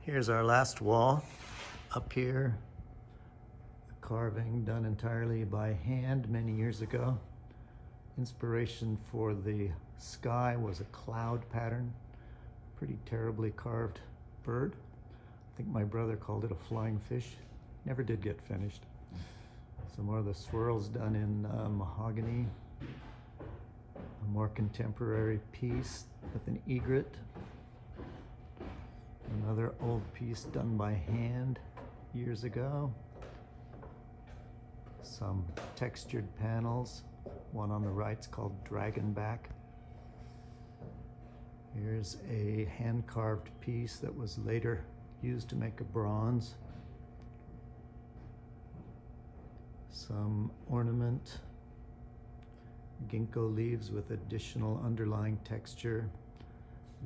Here's our last wall. Up here, a carving done entirely by hand many years ago. Inspiration for the sky was a cloud pattern. Pretty terribly carved bird. I think my brother called it a flying fish. Never did get finished. Some more of the swirls done in mahogany. A more contemporary piece with an egret. Another old piece done by hand years ago. Some textured panels. One on the right's called Dragonback. Here's a hand-carved piece that was later used to make a bronze. Some ornament. Ginkgo leaves with additional underlying texture.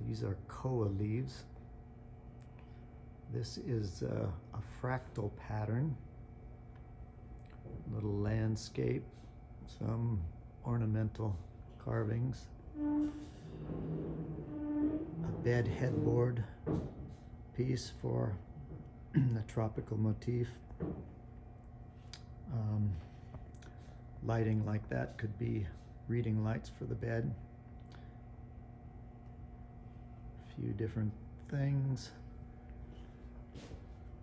These are koa leaves. This is a fractal pattern. Little landscape. Some ornamental carvings. A bed headboard piece for a tropical motif. Lighting like that could be reading lights for the bed. A few different things.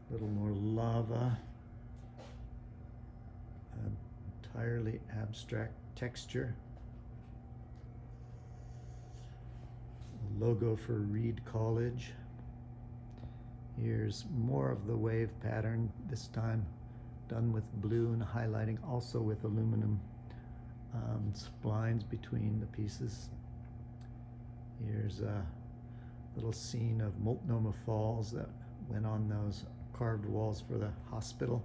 A little more lava. Entirely abstract texture. A logo for Reed College. Here's more of the wave pattern, this time done with blue and highlighting, also with aluminum splines between the pieces. Here's a little scene of Multnomah Falls that went on those carved walls for the hospital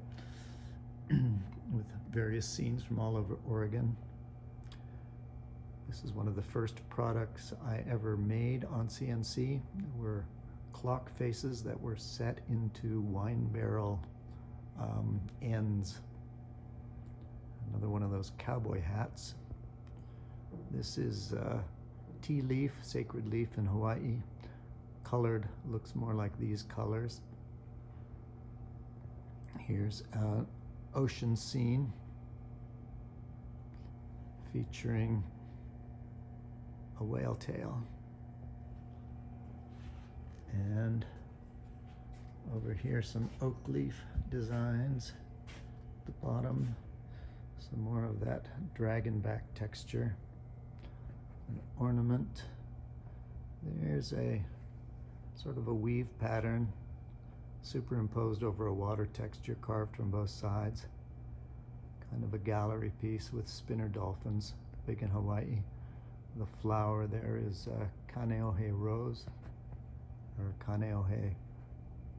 with various scenes from all over Oregon. This is one of the first products I ever made on CNC. There were clock faces that were set into wine barrel ends. Another one of those cowboy hats. This is tea leaf, sacred leaf in Hawaii. Colored, looks more like these colors. Here's an ocean scene featuring a whale tail. And over here some oak leaf designs. At the bottom, some more of that dragonback texture. An ornament. There's a sort of a weave pattern superimposed over a water texture carved from both sides. Kind of a gallery piece with spinner dolphins, big in Hawaii. The flower there is Kaneohe rose, or Kaneohe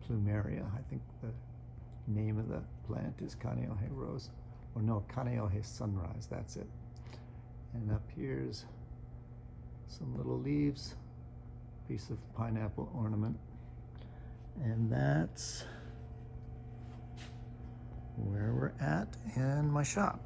plumeria. I think the name of the plant is Kaneohe rose. Or no, Kaneohe sunrise, that's it. And up here's some little leaves, piece of pineapple ornament. And that's where we're at in my shop.